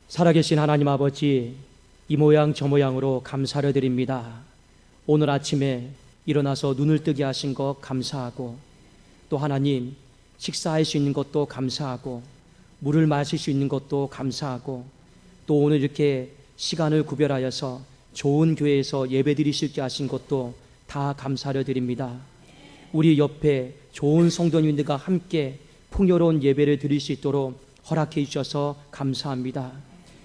살아계신 하나님 아버지, 이 모양 저 모양으로 감사를 드립니다. 오늘 아침에 일어나서 눈을 뜨게 하신 것 감사하고, 또 하나님 식사할 수 있는 것도 감사하고, 물을 마실 수 있는 것도 감사하고, 또 오늘 이렇게 시간을 구별하여서 좋은 교회에서 예배드릴 수 있게 하신 것도 다 감사를 드립니다. 우리 옆에 좋은 성도님들과 함께 풍요로운 예배를 드릴 수 있도록 허락해 주셔서 감사합니다.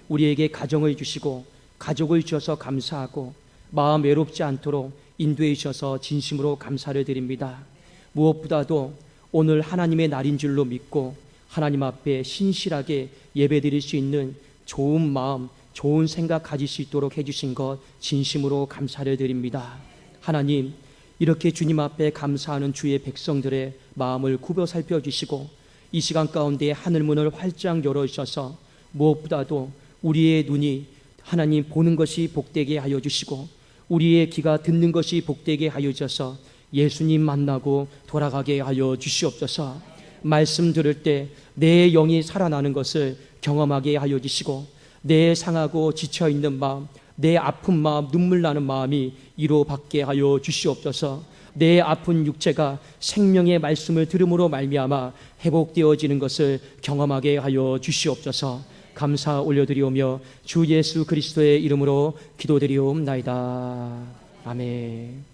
우리에게 가정을 주시고 가족을 주셔서 감사하고, 마음 외롭지 않도록 인도해 주셔서 진심으로 감사를 드립니다. 무엇보다도 오늘 하나님의 날인 줄로 믿고 하나님 앞에 신실하게 예배드릴 수 있는 좋은 마음, 좋은 생각 가질 수 있도록 해주신 것 진심으로 감사를 드립니다. 하나님, 이렇게 주님 앞에 감사하는 주의 백성들의 마음을 굽어 살펴주시고 이 시간 가운데 하늘문을 활짝 열어주셔서 무엇보다도 우리의 눈이 하나님 보는 것이 복되게 하여 주시고 우리의 귀가 듣는 것이 복되게 하여 주셔서 예수님 만나고 돌아가게 하여 주시옵소서. 말씀 들을 때 내 영이 살아나는 것을 경험하게 하여 주시고 내 상하고 지쳐있는 마음, 내 아픈 마음, 눈물 나는 마음이 위로받게 하여 주시옵소서. 내 아픈 육체가 생명의 말씀을 들음으로 말미암아 회복되어지는 것을 경험하게 하여 주시옵소서. 감사 올려드리오며 주 예수 그리스도의 이름으로 기도드리옵나이다. 아멘.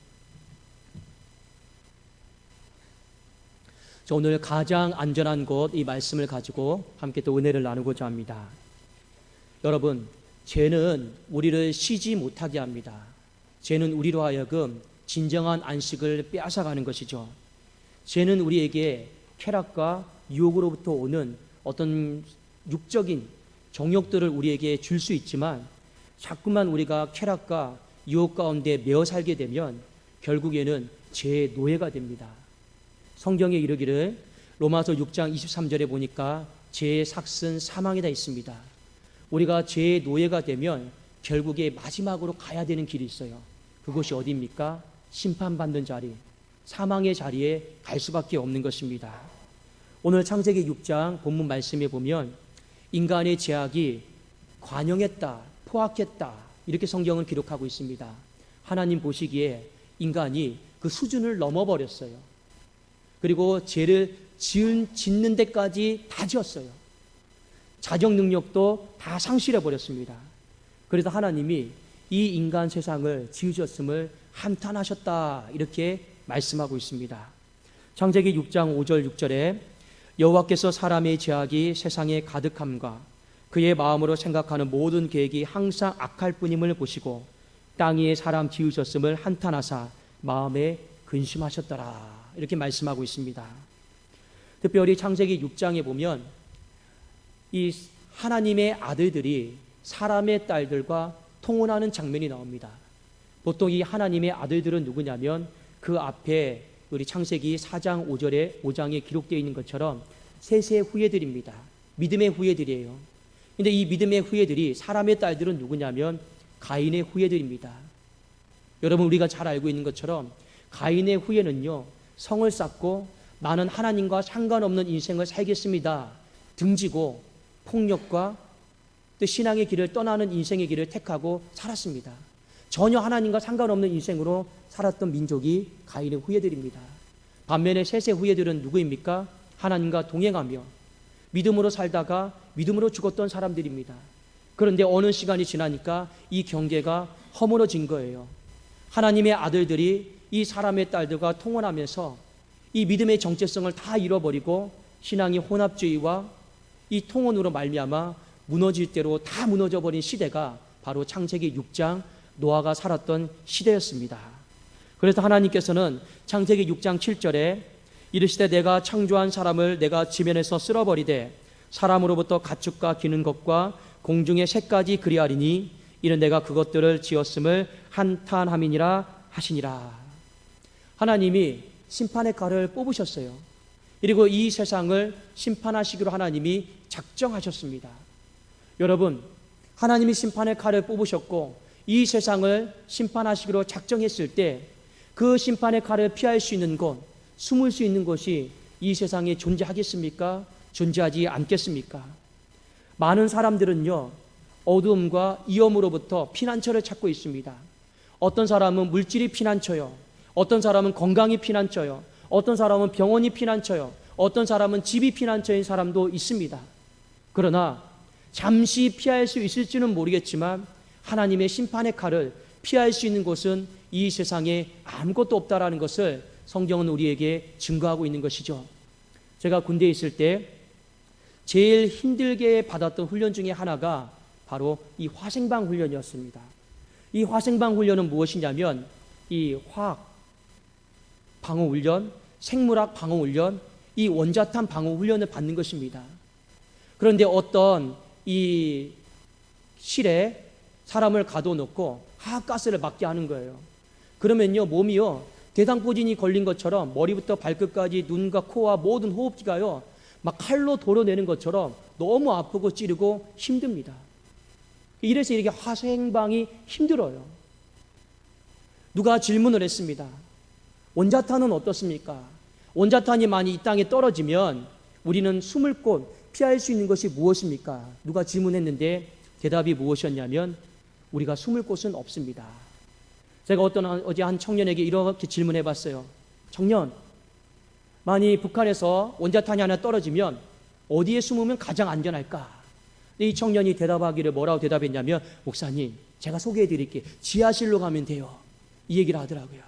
오늘 가장 안전한 곳, 이 말씀을 가지고 함께 또 은혜를 나누고자 합니다. 여러분, 죄는 우리를 쉬지 못하게 합니다. 죄는 우리로 하여금 진정한 안식을 빼앗아가는 것이죠. 죄는 우리에게 쾌락과 유혹으로부터 오는 어떤 육적인 정욕들을 우리에게 줄 수 있지만, 자꾸만 우리가 쾌락과 유혹 가운데 매어 살게 되면 결국에는 죄의 노예가 됩니다. 성경에 이르기를 로마서 6장 23절에 보니까 죄의 삭은 사망이다 있습니다. 우리가 죄의 노예가 되면 결국에 마지막으로 가야 되는 길이 있어요. 그것이 어디입니까? 심판받는 자리, 사망의 자리에 갈 수밖에 없는 것입니다. 오늘 창세기 6장 본문 말씀에 보면 인간의 죄악이 관영했다, 포악했다, 이렇게 성경은 기록하고 있습니다. 하나님 보시기에 인간이 그 수준을 넘어버렸어요. 그리고 죄를 짓는 데까지 다 지었어요. 자정 능력도 다 상실해버렸습니다. 그래서 하나님이 이 인간 세상을 지으셨음을 한탄하셨다, 이렇게 말씀하고 있습니다. 창세기 6장 5절 6절에 여호와께서 사람의 죄악이 세상에 가득함과 그의 마음으로 생각하는 모든 계획이 항상 악할 뿐임을 보시고 땅 위에 사람 지으셨음을 한탄하사 마음에 근심하셨더라, 이렇게 말씀하고 있습니다. 특별히 창세기 6장에 보면 이 하나님의 아들들이 사람의 딸들과 통혼하는 장면이 나옵니다. 보통 이 하나님의 아들들은 누구냐면 그 앞에 우리 창세기 4장 5장에 기록되어 있는 것처럼 셋의 후예들입니다. 믿음의 후예들이에요. 근데 이 믿음의 후예들이, 사람의 딸들은 누구냐면 가인의 후예들입니다. 여러분, 우리가 잘 알고 있는 것처럼 가인의 후예는요, 성을 쌓고 나는 하나님과 상관없는 인생을 살겠습니다 등지고 폭력과 또 신앙의 길을 떠나는 인생의 길을 택하고 살았습니다. 전혀 하나님과 상관없는 인생으로 살았던 민족이 가인의 후예들입니다. 반면에 셋의 후예들은 누구입니까? 하나님과 동행하며 믿음으로 살다가 믿음으로 죽었던 사람들입니다. 그런데 어느 시간이 지나니까 이 경계가 허물어진 거예요. 하나님의 아들들이 이 사람의 딸들과 통혼하면서 이 믿음의 정체성을 다 잃어버리고 신앙의 혼합주의와 이 통혼으로 말미암아 무너질 대로 다 무너져버린 시대가 바로 창세기 6장 노아가 살았던 시대였습니다. 그래서 하나님께서는 창세기 6장 7절에 이르시되 내가 창조한 사람을 내가 지면에서 쓸어버리되 사람으로부터 가축과 기는 것과 공중의 새까지 그리하리니 이는 내가 그것들을 지었음을 한탄함이니라 하시니라. 하나님이 심판의 칼을 뽑으셨어요. 그리고 이 세상을 심판하시기로 하나님이 작정하셨습니다. 여러분, 하나님이 심판의 칼을 뽑으셨고 이 세상을 심판하시기로 작정했을 때 그 심판의 칼을 피할 수 있는 곳, 숨을 수 있는 곳이 이 세상에 존재하겠습니까? 존재하지 않겠습니까? 많은 사람들은요, 어두움과 위험으로부터 피난처를 찾고 있습니다. 어떤 사람은 물질이 피난처요. 어떤 사람은 건강이 피난처요. 어떤 사람은 병원이 피난처요. 어떤 사람은 집이 피난처인 사람도 있습니다. 그러나 잠시 피할 수 있을지는 모르겠지만 하나님의 심판의 칼을 피할 수 있는 곳은 이 세상에 아무것도 없다라는 것을 성경은 우리에게 증거하고 있는 것이죠. 제가 군대에 있을 때 제일 힘들게 받았던 훈련 중에 하나가 바로 이 화생방 훈련이었습니다. 이 화생방 훈련은 무엇이냐면 이 화학 방어 훈련, 생물학 방어 훈련, 이 원자탄 방어 훈련을 받는 것입니다. 그런데 어떤 이 실에 사람을 가둬놓고 화학가스를 맞게 하는 거예요. 그러면요, 몸이요, 대상포진이 걸린 것처럼 머리부터 발끝까지 눈과 코와 모든 호흡기가요, 막 칼로 도려내는 것처럼 너무 아프고 찌르고 힘듭니다. 이래서 이렇게 화생방이 힘들어요. 누가 질문을 했습니다. 원자탄은 어떻습니까? 원자탄이 많이 이 땅에 떨어지면 우리는 숨을 곳, 피할 수 있는 것이 무엇입니까? 누가 질문했는데 대답이 무엇이었냐면 우리가 숨을 곳은 없습니다. 제가 어제 한 청년에게 이렇게 질문해 봤어요. 청년, 만약 북한에서 원자탄이 하나 떨어지면 어디에 숨으면 가장 안전할까? 이 청년이 대답하기를 뭐라고 대답했냐면 목사님, 제가 소개해 드릴게요. 지하실로 가면 돼요. 이 얘기를 하더라고요.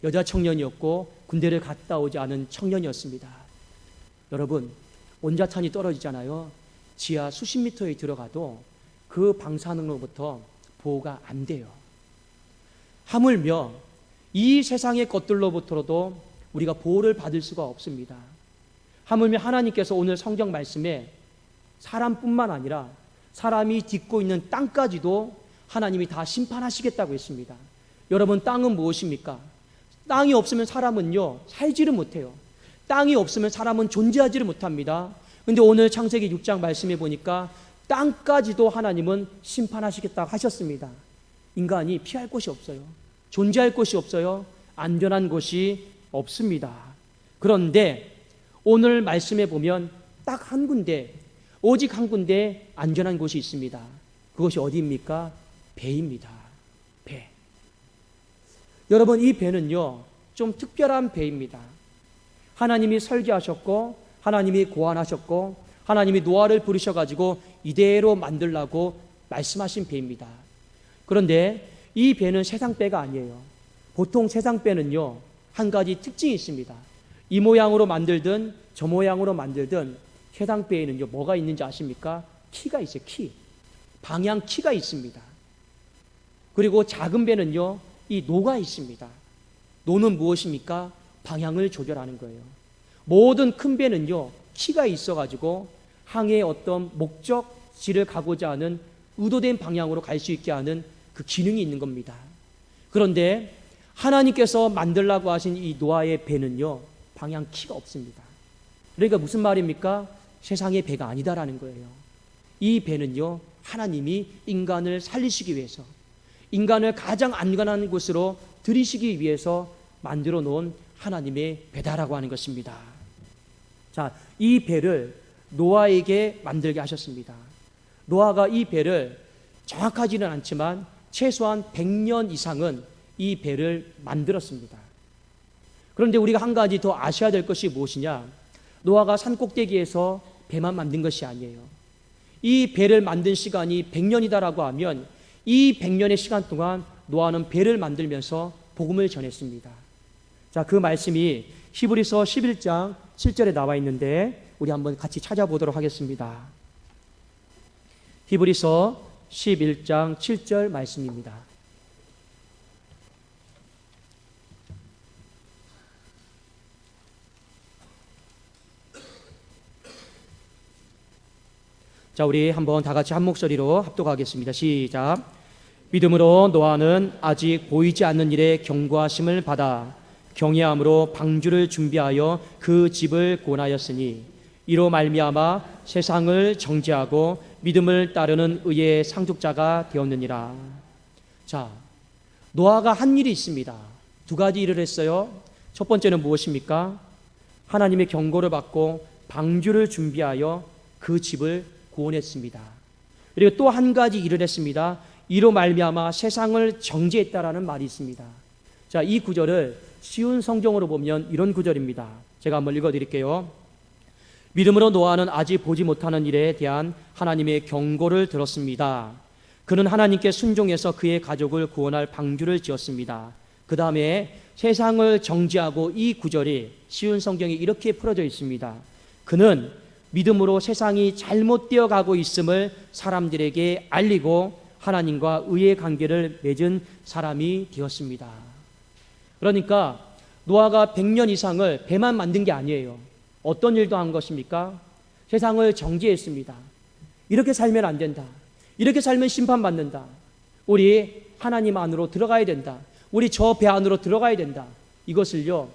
여자 청년이었고 군대를 갔다 오지 않은 청년이었습니다. 여러분, 원자탄이 떨어지잖아요. 지하 수십 미터에 들어가도 그 방사능으로부터 보호가 안 돼요. 하물며 이 세상의 것들로부터도 우리가 보호를 받을 수가 없습니다. 하물며 하나님께서 오늘 성경 말씀에 사람뿐만 아니라 사람이 딛고 있는 땅까지도 하나님이 다 심판하시겠다고 했습니다. 여러분, 땅은 무엇입니까? 땅이 없으면 사람은요, 살지를 못해요. 땅이 없으면 사람은 존재하지를 못합니다. 근데 오늘 창세기 6장 말씀해 보니까 땅까지도 하나님은 심판하시겠다고 하셨습니다. 인간이 피할 곳이 없어요. 존재할 곳이 없어요. 안전한 곳이 없습니다. 그런데 오늘 말씀해 보면 딱 한 군데, 오직 한 군데 안전한 곳이 있습니다. 그것이 어디입니까? 배입니다. 배. 여러분, 이 배는요, 좀 특별한 배입니다. 하나님이 설계하셨고 하나님이 고안하셨고 하나님이 노아를 부르셔가지고 이대로 만들라고 말씀하신 배입니다. 그런데 이 배는 세상 배가 아니에요. 보통 세상 배는요, 한 가지 특징이 있습니다. 이 모양으로 만들든 저 모양으로 만들든 세상 배에는요, 뭐가 있는지 아십니까? 키가 있어요. 키. 방향 키가 있습니다. 그리고 작은 배는요, 이 노가 있습니다. 노는 무엇입니까? 방향을 조절하는 거예요. 모든 큰 배는요, 키가 있어가지고 항해의 어떤 목적지를 가고자 하는 의도된 방향으로 갈 수 있게 하는 그 기능이 있는 겁니다. 그런데 하나님께서 만들라고 하신 이 노아의 배는요, 방향 키가 없습니다. 그러니까 무슨 말입니까? 세상의 배가 아니다라는 거예요. 이 배는요, 하나님이 인간을 살리시기 위해서, 인간을 가장 안전한 곳으로 들이시기 위해서 만들어 놓은 하나님의 배다라고 하는 것입니다. 자, 이 배를 노아에게 만들게 하셨습니다. 노아가 이 배를 정확하지는 않지만 최소한 100년 이상은 이 배를 만들었습니다. 그런데 우리가 한 가지 더 아셔야 될 것이 무엇이냐? 노아가 산꼭대기에서 배만 만든 것이 아니에요. 이 배를 만든 시간이 100년이다라고 하면 이 100년의 시간 동안 노아는 배를 만들면서 복음을 전했습니다. 자, 그 말씀이 히브리서 11장 7절에 나와 있는데 우리 한번 같이 찾아보도록 하겠습니다. 히브리서 11장 7절 말씀입니다. 자, 우리 한번 다 같이 한 목소리로 합독하겠습니다. 시작. 믿음으로 노아는 아직 보이지 않는 일에 경고하심을 받아 경외함으로 방주를 준비하여 그 집을 권하였으니 이로 말미암아 세상을 정죄하고 믿음을 따르는 의의 상속자가 되었느니라. 자, 노아가 한 일이 있습니다. 두 가지 일을 했어요. 첫 번째는 무엇입니까? 하나님의 경고를 받고 방주를 준비하여 그 집을 구원했습니다. 그리고 또 한 가지 일을 했습니다. 이로 말미암아 세상을 정죄했다라는 말이 있습니다. 자, 이 구절을 쉬운 성경으로 보면 이런 구절입니다. 제가 한번 읽어드릴게요. 믿음으로 노아는 아직 보지 못하는 일에 대한 하나님의 경고를 들었습니다. 그는 하나님께 순종해서 그의 가족을 구원할 방주를 지었습니다. 그 다음에 세상을 정죄하고, 이 구절이 쉬운 성경에 이렇게 풀어져 있습니다. 그는 믿음으로 세상이 잘못되어 가고 있음을 사람들에게 알리고 하나님과 의의 관계를 맺은 사람이 되었습니다. 그러니까 노아가 100년 이상을 배만 만든 게 아니에요. 어떤 일도 한 것입니까? 세상을 정죄했습니다. 이렇게 살면 안 된다. 이렇게 살면 심판받는다. 우리 하나님 안으로 들어가야 된다. 우리 저 배 안으로 들어가야 된다. 이것을요,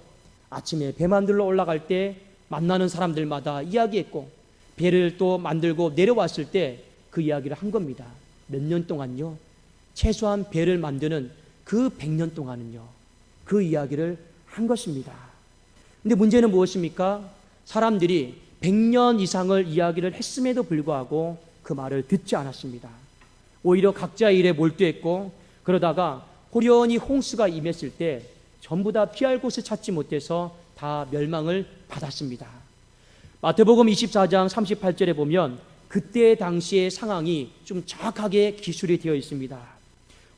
아침에 배 만들러 올라갈 때 만나는 사람들마다 이야기했고, 배를 또 만들고 내려왔을 때 그 이야기를 한 겁니다. 몇 년 동안요? 최소한 배를 만드는 그 100년 동안은요, 그 이야기를 한 것입니다. 근데 문제는 무엇입니까? 사람들이 100년 이상을 이야기를 했음에도 불구하고 그 말을 듣지 않았습니다. 오히려 각자의 일에 몰두했고, 그러다가 호련히 홍수가 임했을 때 전부 다 피할 곳을 찾지 못해서 다 멸망을 받았습니다. 마태복음 24장 38절에 보면 그때 당시의 상황이 좀 정확하게 기술이 되어 있습니다.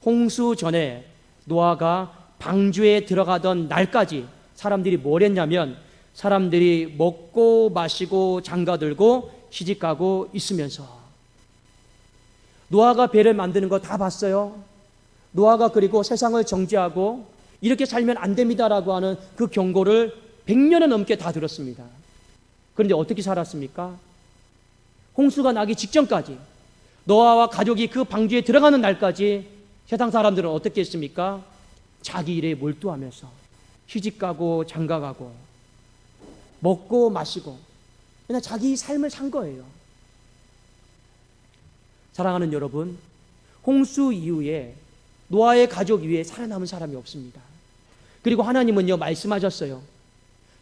홍수 전에 노아가 방주에 들어가던 날까지 사람들이 뭘 했냐면, 사람들이 먹고 마시고 장가들고 시집가고 있으면서 노아가 배를 만드는 거 다 봤어요. 노아가 그리고 세상을 정죄하고 이렇게 살면 안 됩니다라고 하는 그 경고를 100년을 넘게 다 들었습니다. 그런데 어떻게 살았습니까? 홍수가 나기 직전까지, 노아와 가족이 그 방주에 들어가는 날까지 세상 사람들은 어떻게 했습니까? 자기 일에 몰두하면서 시집가고 장가가고 먹고 마시고 그냥 자기 삶을 산 거예요. 사랑하는 여러분, 홍수 이후에 노아의 가족 위에 살아남은 사람이 없습니다. 그리고 하나님은요, 말씀하셨어요.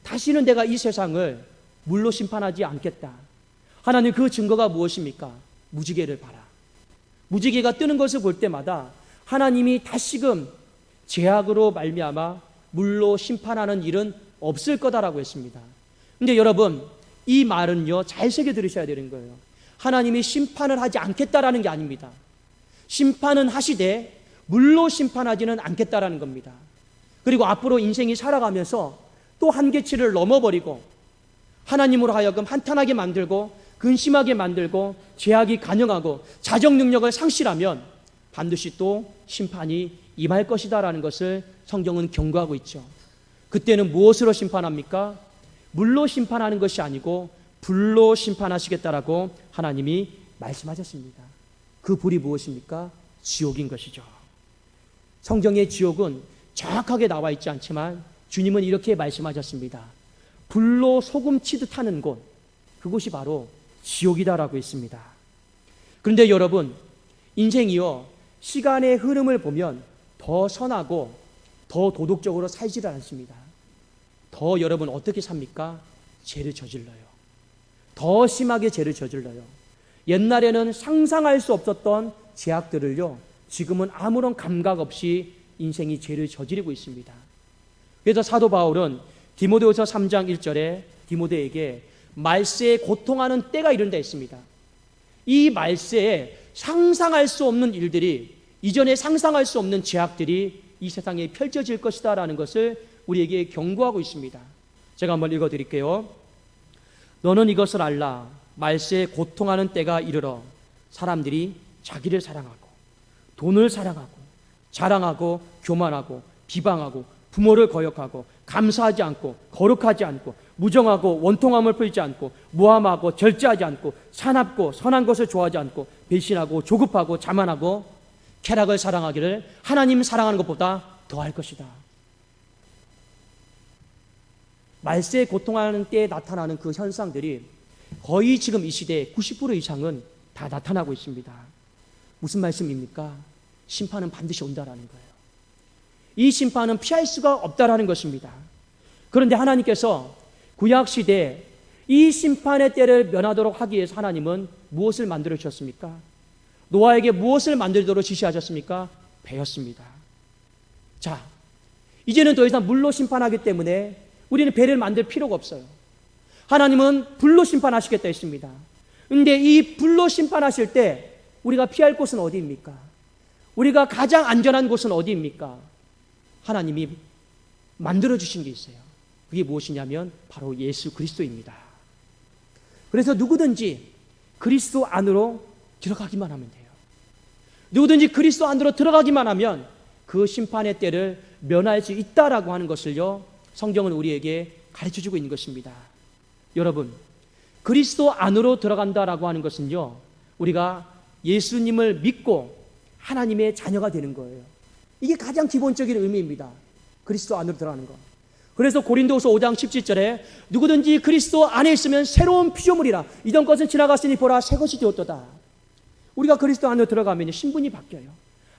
다시는 내가 이 세상을 물로 심판하지 않겠다. 하나님, 그 증거가 무엇입니까? 무지개를 봐라. 무지개가 뜨는 것을 볼 때마다 하나님이 다시금 죄악으로 말미암아 물로 심판하는 일은 없을 거다라고 했습니다. 근데 여러분, 이 말은요, 잘 새겨 들으셔야 되는 거예요. 하나님이 심판을 하지 않겠다라는 게 아닙니다. 심판은 하시되 물로 심판하지는 않겠다라는 겁니다. 그리고 앞으로 인생이 살아가면서 또 한계치를 넘어버리고 하나님으로 하여금 한탄하게 만들고 근심하게 만들고 죄악이 가능하고 자정 능력을 상실하면 반드시 또 심판이 임할 것이다라는 것을 성경은 경고하고 있죠. 그때는 무엇으로 심판합니까? 물로 심판하는 것이 아니고 불로 심판하시겠다라고 하나님이 말씀하셨습니다. 그 불이 무엇입니까? 지옥인 것이죠. 성경의 지옥은 정확하게 나와 있지 않지만 주님은 이렇게 말씀하셨습니다. 불로 소금 치듯 하는 곳, 그곳이 바로 지옥이다라고 했습니다. 그런데 여러분, 인생이요, 시간의 흐름을 보면 더 선하고 더 도덕적으로 살지를 않습니다. 더 여러분 어떻게 삽니까? 죄를 저질러요. 더 심하게 죄를 저질러요. 옛날에는 상상할 수 없었던 죄악들을요, 지금은 아무런 감각 없이 인생이 죄를 저지르고 있습니다. 그래서 사도 바울은 디모데후서 3장 1절에 디모데에게 말세에 고통하는 때가 이른다 했습니다. 이 말세에 상상할 수 없는 일들이, 이전에 상상할 수 없는 죄악들이 이 세상에 펼쳐질 것이다 라는 것을 우리에게 경고하고 있습니다. 제가 한번 읽어드릴게요. 너는 이것을 알라. 말세에 고통하는 때가 이르러 사람들이 자기를 사랑하고 돈을 사랑하고 자랑하고 교만하고 비방하고 부모를 거역하고 감사하지 않고 거룩하지 않고 무정하고 원통함을 풀지 않고 무함하고 절제하지 않고 사납고 선한 것을 좋아하지 않고 배신하고 조급하고 자만하고 쾌락을 사랑하기를 하나님 사랑하는 것보다 더할 것이다. 말세에 고통하는 때에 나타나는 그 현상들이 거의 지금 이 시대에 90% 이상은 다 나타나고 있습니다. 무슨 말씀입니까? 심판은 반드시 온다라는 거예요. 이 심판은 피할 수가 없다라는 것입니다. 그런데 하나님께서 구약시대에 이 심판의 때를 면하도록 하기 위해서 하나님은 무엇을 만들어 주셨습니까? 노아에게 무엇을 만들도록 지시하셨습니까? 배였습니다. 자, 이제는 더 이상 물로 심판하기 때문에 우리는 배를 만들 필요가 없어요. 하나님은 불로 심판하시겠다 했습니다. 근데 이 불로 심판하실 때 우리가 피할 곳은 어디입니까? 우리가 가장 안전한 곳은 어디입니까? 하나님이 만들어주신 게 있어요. 그게 무엇이냐면 바로 예수 그리스도입니다. 그래서 누구든지 그리스도 안으로 들어가기만 하면 돼요. 누구든지 그리스도 안으로 들어가기만 하면 그 심판의 때를 면할 수 있다라고 하는 것을요, 성경은 우리에게 가르쳐주고 있는 것입니다. 여러분, 그리스도 안으로 들어간다라고 하는 것은요, 우리가 예수님을 믿고 하나님의 자녀가 되는 거예요. 이게 가장 기본적인 의미입니다. 그리스도 안으로 들어가는 거. 그래서 고린도후서 5장 17절에 누구든지 그리스도 안에 있으면 새로운 피조물이라. 이전 것은 지나갔으니 보라 새 것이 되었도다. 우리가 그리스도 안으로 들어가면 신분이 바뀌어요.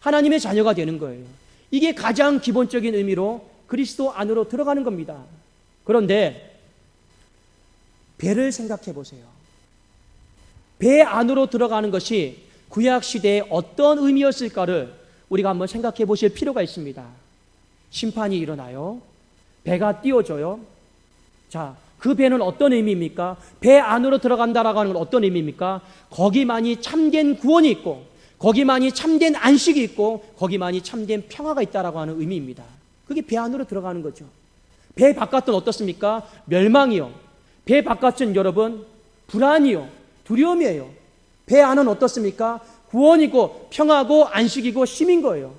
하나님의 자녀가 되는 거예요. 이게 가장 기본적인 의미로 그리스도 안으로 들어가는 겁니다. 그런데 배를 생각해 보세요. 배 안으로 들어가는 것이 구약 시대에 어떤 의미였을까를 우리가 한번 생각해 보실 필요가 있습니다. 심판이 일어나요. 배가 띄워져요. 자, 그 배는 어떤 의미입니까? 배 안으로 들어간다라고 하는 건 어떤 의미입니까? 거기만이 참된 구원이 있고, 거기만이 참된 안식이 있고, 거기만이 참된 평화가 있다라고 하는 의미입니다. 그게 배 안으로 들어가는 거죠. 배 바깥은 어떻습니까? 멸망이요. 배 바깥은 여러분 불안이요, 두려움이에요. 배 안은 어떻습니까? 구원이고 평화고 안식이고 쉼인 거예요.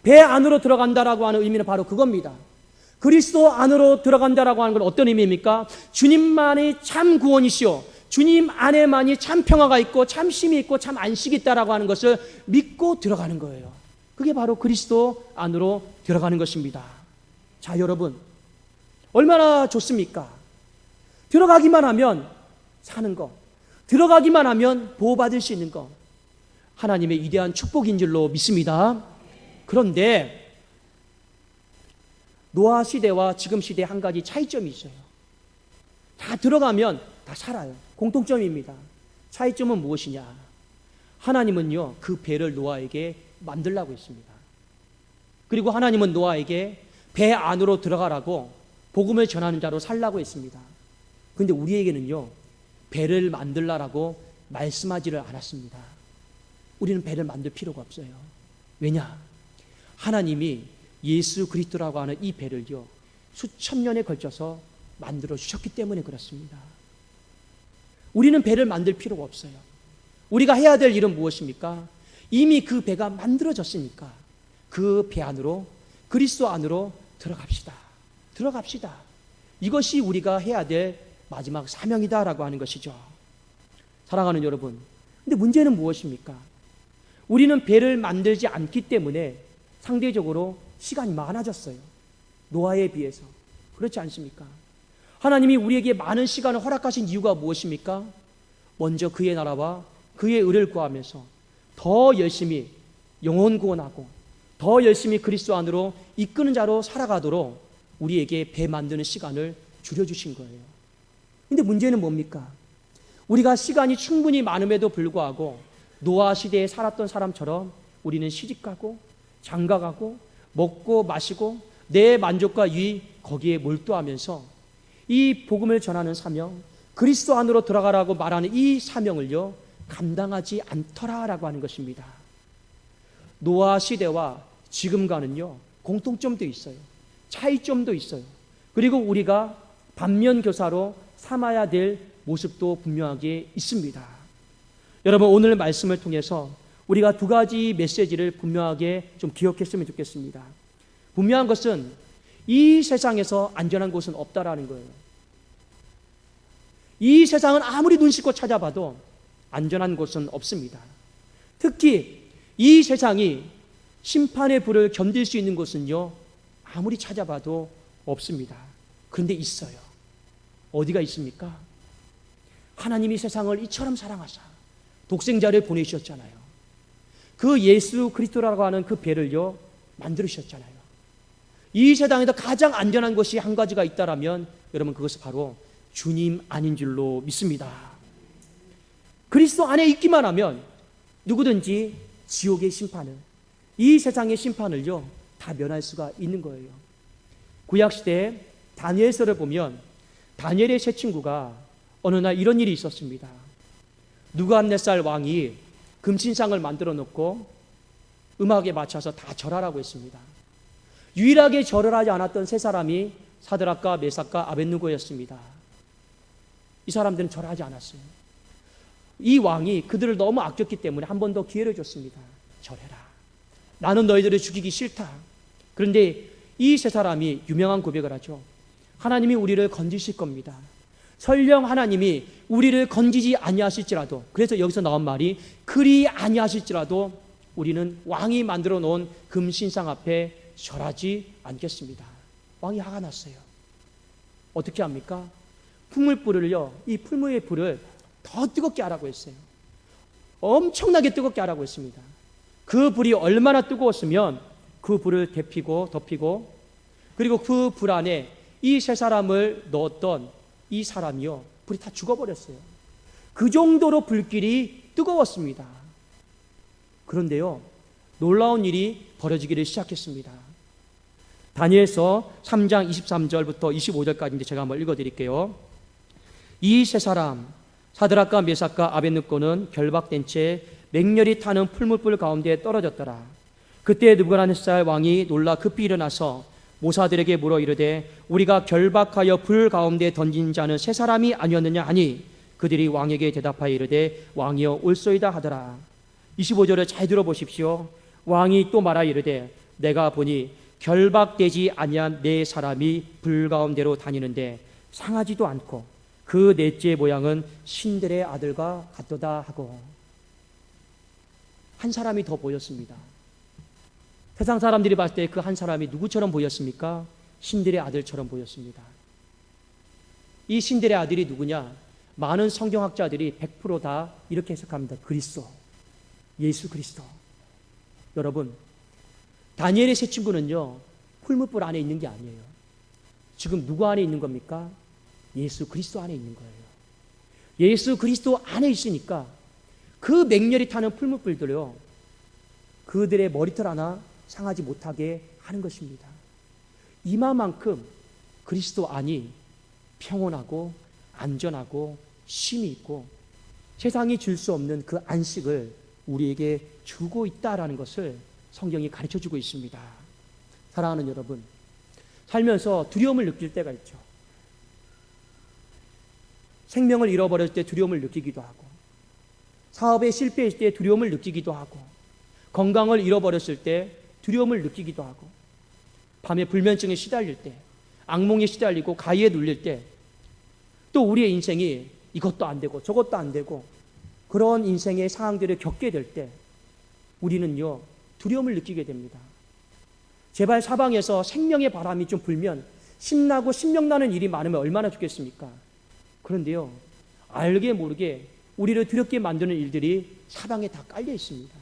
배 안으로 들어간다라고 하는 의미는 바로 그겁니다. 그리스도 안으로 들어간다라고 하는 건 어떤 의미입니까? 주님만이 참 구원이시오, 주님 안에만이 참 평화가 있고 참 쉼이 있고 참 안식이 있다라고 하는 것을 믿고 들어가는 거예요. 그게 바로 그리스도 안으로 들어가는 것입니다. 자, 여러분, 얼마나 좋습니까? 들어가기만 하면 사는 거, 들어가기만 하면 보호받을 수 있는 거, 하나님의 위대한 축복인 줄로 믿습니다. 그런데 노아 시대와 지금 시대에 한 가지 차이점이 있어요. 다 들어가면 다 살아요. 공통점입니다. 차이점은 무엇이냐? 하나님은요, 그 배를 노아에게 만들라고 했습니다. 그리고 하나님은 노아에게 배 안으로 들어가라고 복음을 전하는 자로 살라고 했습니다. 그런데 우리에게는요, 배를 만들라라고 말씀하지를 않았습니다. 우리는 배를 만들 필요가 없어요. 왜냐? 하나님이 예수 그리스도라고 하는 이 배를요, 수천 년에 걸쳐서 만들어 주셨기 때문에 그렇습니다. 우리는 배를 만들 필요가 없어요. 우리가 해야 될 일은 무엇입니까? 이미 그 배가 만들어졌으니까 그 배 안으로, 그리스도 안으로 들어갑시다. 들어갑시다. 이것이 우리가 해야 될 마지막 사명이다라고 하는 것이죠. 사랑하는 여러분, 근데 문제는 무엇입니까? 우리는 배를 만들지 않기 때문에 상대적으로 시간이 많아졌어요. 노아에 비해서. 그렇지 않습니까? 하나님이 우리에게 많은 시간을 허락하신 이유가 무엇입니까? 먼저 그의 나라와 그의 의를 구하면서 더 열심히 영혼 구원하고 더 열심히 그리스도 안으로 이끄는 자로 살아가도록 우리에게 배 만드는 시간을 줄여주신 거예요. 근데 문제는 뭡니까? 우리가 시간이 충분히 많음에도 불구하고 노아 시대에 살았던 사람처럼 우리는 시집가고 장가가고 먹고 마시고 내 만족과 유익 거기에 몰두하면서 이 복음을 전하는 사명, 그리스도 안으로 들어가라고 말하는 이 사명을요, 감당하지 않더라라고 하는 것입니다. 노아 시대와 지금과는요, 공통점도 있어요. 차이점도 있어요. 그리고 우리가 반면교사로 삼아야 될 모습도 분명하게 있습니다. 여러분, 오늘 말씀을 통해서 우리가 두 가지 메시지를 분명하게 좀 기억했으면 좋겠습니다. 분명한 것은 이 세상에서 안전한 곳은 없다라는 거예요. 이 세상은 아무리 눈 씻고 찾아봐도 안전한 곳은 없습니다. 특히 이 세상이 심판의 불을 견딜 수 있는 곳은요, 아무리 찾아봐도 없습니다. 그런데 있어요. 어디가 있습니까? 하나님이 세상을 이처럼 사랑하사 독생자를 보내주셨잖아요. 그 예수 그리스도라고 하는 그 배를요, 만들으셨잖아요. 이 세상에서 가장 안전한 것이 한 가지가 있다라면 여러분, 그것은 바로 주님 아닌 줄로 믿습니다. 그리스도 안에 있기만 하면 누구든지 지옥의 심판을, 이 세상의 심판을요 다 면할 수가 있는 거예요. 구약시대 다니엘서를 보면 다니엘의 세 친구가 어느 날 이런 일이 있었습니다. 느부갓네살 왕이 금신상을 만들어 놓고 음악에 맞춰서 다 절하라고 했습니다. 유일하게 절을 하지 않았던 세 사람이 사드락과 메삭과 아벳느고였습니다. 이 사람들은 절하지 않았어요. 이 왕이 그들을 너무 아꼈기 때문에 한 번 더 기회를 줬습니다. 절해라. 나는 너희들을 죽이기 싫다. 그런데 이 세 사람이 유명한 고백을 하죠. 하나님이 우리를 건지실 겁니다. 설령 하나님이 우리를 건지지 아니하실지라도, 그래서 여기서 나온 말이 그리 아니하실지라도 우리는 왕이 만들어 놓은 금신상 앞에 절하지 않겠습니다. 왕이 화가 났어요. 어떻게 합니까? 풀물불을요, 이 풀무의 불을 더 뜨겁게 하라고 했어요. 엄청나게 뜨겁게 하라고 했습니다. 그 불이 얼마나 뜨거웠으면 그 불을 덮이고 그리고 그 불 안에 이 세 사람을 넣었던 이 사람이요, 불이 다 죽어버렸어요. 그 정도로 불길이 뜨거웠습니다. 그런데요, 놀라운 일이 벌어지기를 시작했습니다. 다니엘서 3장 23절부터 25절까지인데 제가 한번 읽어드릴게요. 이 세 사람 사드락과 메삭과 아벳느고는 결박된 채 맹렬히 타는 풀무불 가운데 떨어졌더라. 그때 느부갓네살 왕이 놀라 급히 일어나서 모사들에게 물어 이르되 우리가 결박하여 불 가운데 던진 자는 세 사람이 아니었느냐 하니 그들이 왕에게 대답하여 이르되 왕이여 올소이다 하더라. 25절을 잘 들어보십시오. 왕이 또 말하여 이르되 내가 보니 결박되지 아니한 네 사람이 불 가운데로 다니는데 상하지도 않고 그 넷째 모양은 신들의 아들과 같도다 하고, 한 사람이 더 보였습니다. 세상 사람들이 봤을 때 그 한 사람이 누구처럼 보였습니까? 신들의 아들처럼 보였습니다. 이 신들의 아들이 누구냐? 많은 성경학자들이 100% 이렇게 해석합니다. 그리스도, 예수 그리스도. 여러분, 다니엘의 세 친구는요, 풀무불 안에 있는 게 아니에요. 지금 누구 안에 있는 겁니까? 예수 그리스도 안에 있는 거예요. 예수 그리스도 안에 있으니까 그 맹렬히 타는 풀무불들요, 그들의 머리털 하나 상하지 못하게 하는 것입니다. 이마만큼 그리스도 안이 평온하고 안전하고 쉼이 있고 세상이 줄 수 없는 그 안식을 우리에게 주고 있다라는 것을 성경이 가르쳐주고 있습니다. 사랑하는 여러분, 살면서 두려움을 느낄 때가 있죠. 생명을 잃어버릴 때 두려움을 느끼기도 하고, 사업에 실패했을 때 두려움을 느끼기도 하고, 건강을 잃어버렸을 때 두려움을 느끼기도 하고, 밤에 불면증에 시달릴 때, 악몽에 시달리고 가위에 눌릴 때, 또 우리의 인생이 이것도 안 되고 저것도 안 되고 그런 인생의 상황들을 겪게 될 때 우리는요, 두려움을 느끼게 됩니다. 제발 사방에서 생명의 바람이 좀 불면 신나고 신명나는 일이 많으면 얼마나 좋겠습니까? 그런데요, 알게 모르게 우리를 두렵게 만드는 일들이 사방에 다 깔려 있습니다.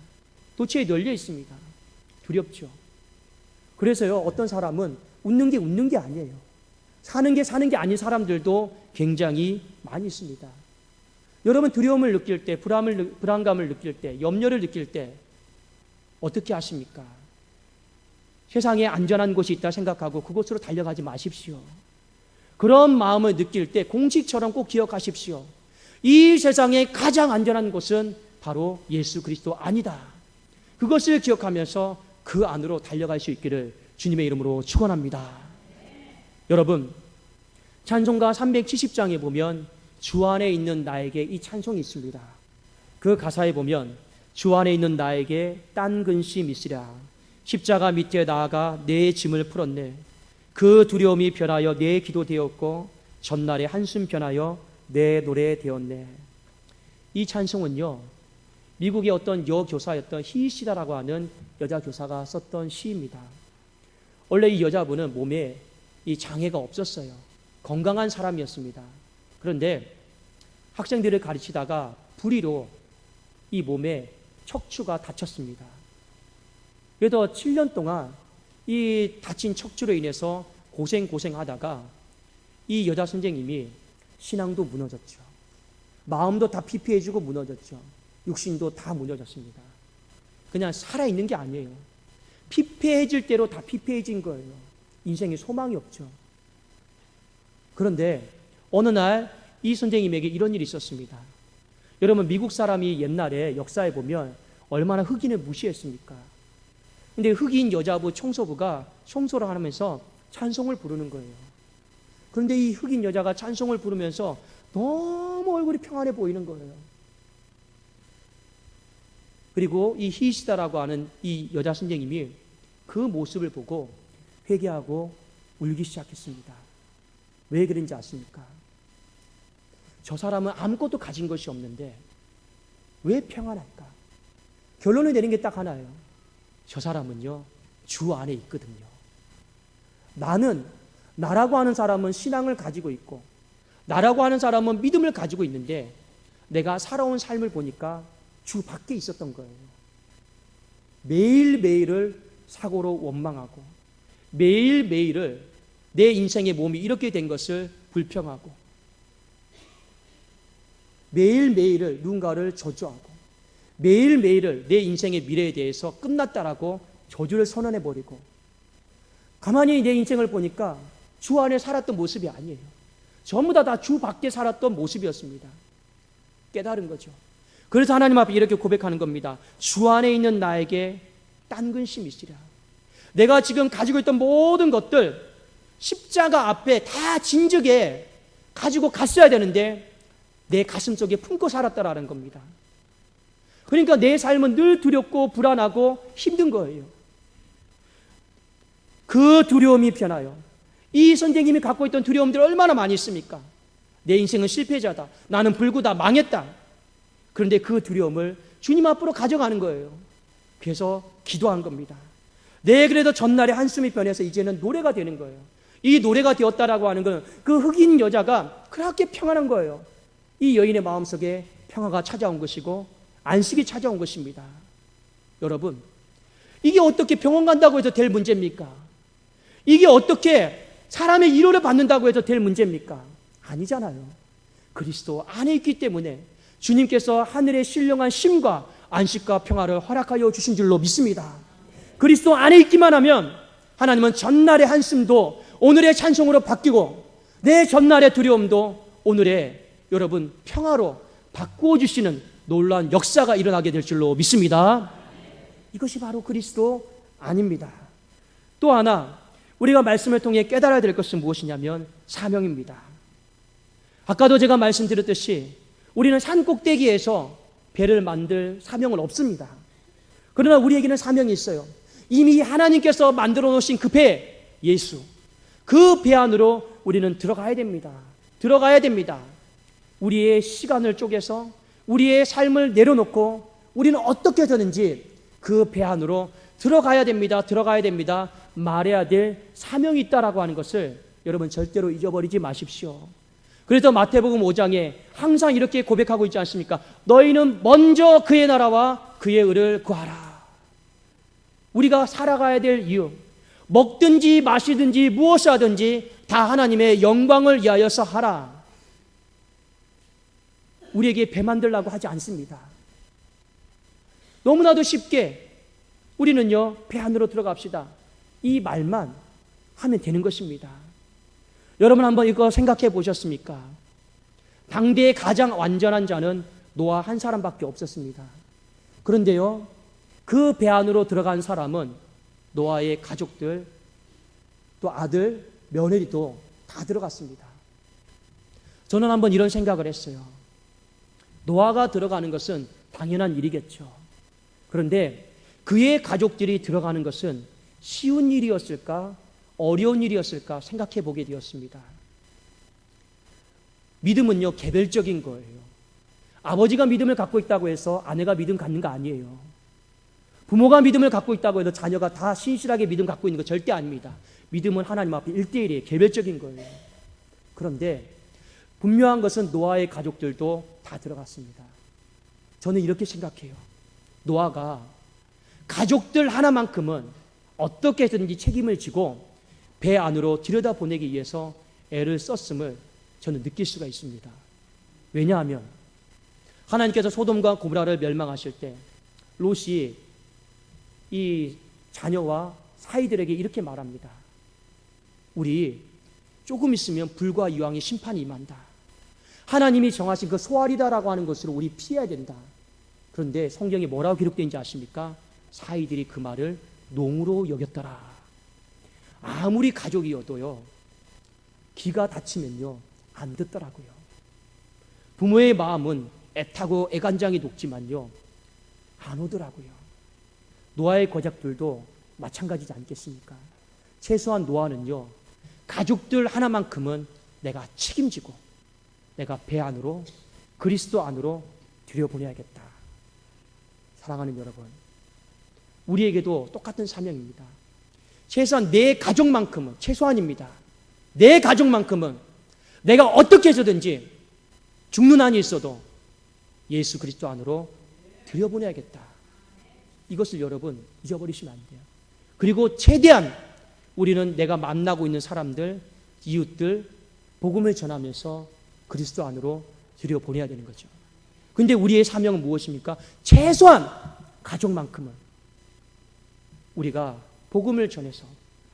도처에 널려 있습니다. 두렵죠. 그래서요, 어떤 사람은 웃는 게 아니에요. 사는 게 아닌 사람들도 굉장히 많이 있습니다. 여러분, 두려움을 느낄 때, 불안감을 느낄 때, 염려를 느낄 때 어떻게 하십니까? 세상에 안전한 곳이 있다 생각하고 그곳으로 달려가지 마십시오. 그런 마음을 느낄 때 공식처럼 꼭 기억하십시오. 이 세상에 가장 안전한 곳은 바로 예수 그리스도 안이다. 그것을 기억하면서 그 안으로 달려갈 수 있기를 주님의 이름으로 축원합니다. 여러분, 찬송가 370장에 보면 주 안에 있는 나에게 이 찬송이 있습니다. 그 가사에 보면 주 안에 있는 나에게 딴 근심 있으랴. 십자가 밑에 나아가 내 짐을 풀었네. 그 두려움이 변하여 내 기도 되었고 전날의 한숨 변하여 내 노래 되었네. 이 찬송은요, 미국의 어떤 여교사였던 히시다라고 하는 여자 교사가 썼던 시입니다. 원래 이 여자분은 몸에 이 장애가 없었어요. 건강한 사람이었습니다. 그런데 학생들을 가르치다가 불의로 이 몸에 척추가 다쳤습니다. 그래서 7년 동안 이 다친 척추로 인해서 고생하다가 이 여자 선생님이 신앙도 무너졌죠. 마음도 다 피폐해지고 무너졌죠. 육신도 다 무너졌습니다. 그냥 살아있는 게 아니에요. 피폐해질 대로 다 피폐해진 거예요. 인생에 소망이 없죠. 그런데 어느 날 이 선생님에게 이런 일이 있었습니다. 여러분, 미국 사람이 옛날에 역사에 보면 얼마나 흑인을 무시했습니까? 근데 흑인 여자부 청소부가 청소를 하면서 찬송을 부르는 거예요. 그런데 이 흑인 여자가 찬송을 부르면서 너무 얼굴이 평안해 보이는 거예요. 그리고 이 히시다라고 하는 이 여자 선생님이 그 모습을 보고 회개하고 울기 시작했습니다. 왜 그런지 아십니까? 저 사람은 아무것도 가진 것이 없는데 왜 평안할까? 결론을 내린 게 딱 하나예요. 저 사람은요, 주 안에 있거든요. 나라고 하는 사람은 신앙을 가지고 있고, 나라고 하는 사람은 믿음을 가지고 있는데, 내가 살아온 삶을 보니까 주 밖에 있었던 거예요. 매일매일을 사고로 원망하고, 매일매일을 내 인생의 몸이 이렇게 된 것을 불평하고, 매일매일을 누군가를 저주하고, 매일매일을 내 인생의 미래에 대해서 끝났다라고 저주를 선언해버리고, 가만히 내 인생을 보니까 주 안에 살았던 모습이 아니에요. 전부 다 주 밖에 살았던 모습이었습니다. 깨달은 거죠. 그래서 하나님 앞에 이렇게 고백하는 겁니다. 주 안에 있는 나에게 딴 근심이시라. 내가 지금 가지고 있던 모든 것들 십자가 앞에 다 진즉에 가지고 갔어야 되는데 내 가슴 속에 품고 살았다라는 겁니다. 그러니까 내 삶은 늘 두렵고 불안하고 힘든 거예요. 그 두려움이 변하여 이 선생님이 갖고 있던 두려움들이 얼마나 많이 있습니까? 내 인생은 실패자다. 나는 불구다. 망했다. 그런데 그 두려움을 주님 앞으로 가져가는 거예요. 그래서 기도한 겁니다. 네, 그래도 전날의 한숨이 변해서 이제는 노래가 되는 거예요. 이 노래가 되었다라고 하는 건 그 흑인 여자가 그렇게 평안한 거예요. 이 여인의 마음속에 평화가 찾아온 것이고 안식이 찾아온 것입니다. 여러분, 이게 어떻게 병원 간다고 해서 될 문제입니까? 이게 어떻게 사람의 위로를 받는다고 해서 될 문제입니까? 아니잖아요. 그리스도 안에 있기 때문에 주님께서 하늘의 신령한 쉼과 안식과 평화를 허락하여 주신 줄로 믿습니다. 그리스도 안에 있기만 하면 하나님은 전날의 한숨도 오늘의 찬송으로 바뀌고 내 전날의 두려움도 오늘의 여러분 평화로 바꾸어 주시는 놀라운 역사가 일어나게 될 줄로 믿습니다. 이것이 바로 그리스도 안입니다. 또 하나 우리가 말씀을 통해 깨달아야 될 것은 무엇이냐면 사명입니다. 아까도 제가 말씀드렸듯이 우리는 산 꼭대기에서 배를 만들 사명은 없습니다. 그러나 우리에게는 사명이 있어요. 이미 하나님께서 만들어 놓으신 그 배, 예수, 그 배 안으로 우리는 들어가야 됩니다. 들어가야 됩니다. 우리의 시간을 쪼개서 우리의 삶을 내려놓고 우리는 어떻게 되는지 그 배 안으로 들어가야 됩니다. 들어가야 됩니다. 말해야 될 사명이 있다라고 하는 것을 여러분 절대로 잊어버리지 마십시오. 그래서 마태복음 5장에 항상 이렇게 고백하고 있지 않습니까? 너희는 먼저 그의 나라와 그의 의를 구하라. 우리가 살아가야 될 이유, 먹든지 마시든지 무엇을 하든지 다 하나님의 영광을 위하여서 하라. 우리에게 배 만들라고 하지 않습니다. 너무나도 쉽게 우리는요, 배 안으로 들어갑시다. 이 말만 하면 되는 것입니다. 여러분 한번 이거 생각해 보셨습니까? 당대의 가장 완전한 자는 노아 한 사람밖에 없었습니다. 그런데요, 그 배 안으로 들어간 사람은 노아의 가족들, 또 아들, 며느리도 다 들어갔습니다. 저는 한번 이런 생각을 했어요. 노아가 들어가는 것은 당연한 일이겠죠. 그런데 그의 가족들이 들어가는 것은 쉬운 일이었을까? 어려운 일이었을까? 생각해 보게 되었습니다. 믿음은요, 개별적인 거예요. 아버지가 믿음을 갖고 있다고 해서 아내가 믿음 갖는 거 아니에요. 부모가 믿음을 갖고 있다고 해서 자녀가 다 신실하게 믿음 갖고 있는 거 절대 아닙니다. 믿음은 하나님 앞에 1대1이에요. 개별적인 거예요. 그런데 분명한 것은 노아의 가족들도 다 들어갔습니다. 저는 이렇게 생각해요. 노아가 가족들 하나만큼은 어떻게 해서든지 책임을 지고 배 안으로 들여다보내기 위해서 애를 썼음을 저는 느낄 수가 있습니다. 왜냐하면 하나님께서 소돔과 고모라를 멸망하실 때 롯이 이 자녀와 사이들에게 이렇게 말합니다. 우리 조금 있으면 불과 유황의 심판이 임한다. 하나님이 정하신 그 소알이다라고 하는 것으로 우리 피해야 된다. 그런데 성경에 뭐라고 기록되는지 아십니까? 사이들이 그 말을 농으로 여겼더라. 아무리 가족이어도요, 귀가 닫히면요 안 듣더라고요. 부모의 마음은 애타고 애간장이 녹지만요 안 오더라고요. 노아의 거작들도 마찬가지지 않겠습니까? 최소한 노아는요, 가족들 하나만큼은 내가 책임지고 내가 배 안으로, 그리스도 안으로 들여보내야겠다. 사랑하는 여러분, 우리에게도 똑같은 사명입니다. 최소한 내 가족만큼은, 최소한입니다. 내 가족만큼은 내가 어떻게 해서든지 죽는 한이 있어도 예수 그리스도 안으로 들여보내야겠다. 이것을 여러분 잊어버리시면 안 돼요. 그리고 최대한 우리는 내가 만나고 있는 사람들, 이웃들 복음을 전하면서 그리스도 안으로 들여보내야 되는 거죠. 근데 우리의 사명은 무엇입니까? 최소한 가족만큼은 우리가 복음을 전해서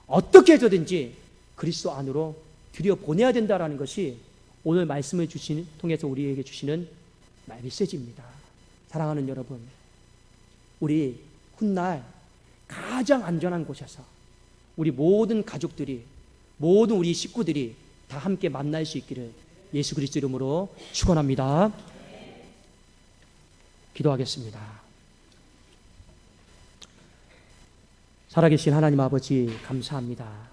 어떻게 해서든지 그리스도 안으로 들여보내야 된다는 것이 오늘 말씀을 통해서 우리에게 주시는 메시지입니다. 사랑하는 여러분, 우리 훗날 가장 안전한 곳에서 우리 모든 가족들이, 모든 우리 식구들이 다 함께 만날 수 있기를 예수 그리스도 이름으로 축원합니다. 기도하겠습니다. 살아계신 하나님 아버지, 감사합니다.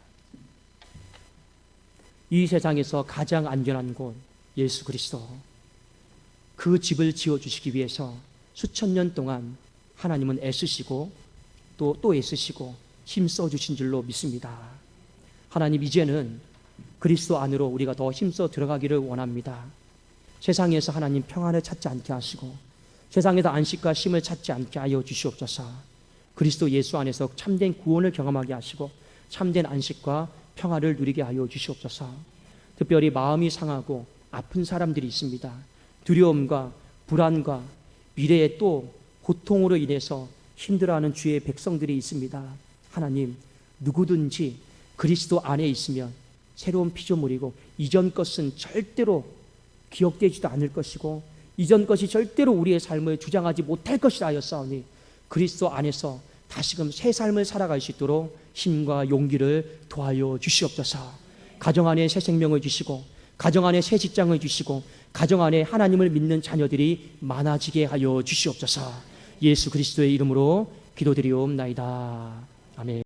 이 세상에서 가장 안전한 곳 예수 그리스도, 그 집을 지어주시기 위해서 수천 년 동안 하나님은 애쓰시고 또 애쓰시고 힘써 주신 줄로 믿습니다. 하나님, 이제는 그리스도 안으로 우리가 더 힘써 들어가기를 원합니다. 세상에서 하나님 평안을 찾지 않게 하시고 세상에서 안식과 쉼을 찾지 않게 하여 주시옵소서. 그리스도 예수 안에서 참된 구원을 경험하게 하시고 참된 안식과 평화를 누리게 하여 주시옵소서. 특별히 마음이 상하고 아픈 사람들이 있습니다. 두려움과 불안과 미래의 또 고통으로 인해서 힘들어하는 주의 백성들이 있습니다. 하나님, 누구든지 그리스도 안에 있으면 새로운 피조물이고 이전 것은 절대로 기억되지도 않을 것이고 이전 것이 절대로 우리의 삶을 주장하지 못할 것이라 하였사오니 그리스도 안에서 다시금 새 삶을 살아갈 수 있도록 힘과 용기를 더하여 주시옵소서. 가정 안에 새 생명을 주시고 가정 안에 새 직장을 주시고 가정 안에 하나님을 믿는 자녀들이 많아지게 하여 주시옵소서. 예수 그리스도의 이름으로 기도드리옵나이다. 아멘.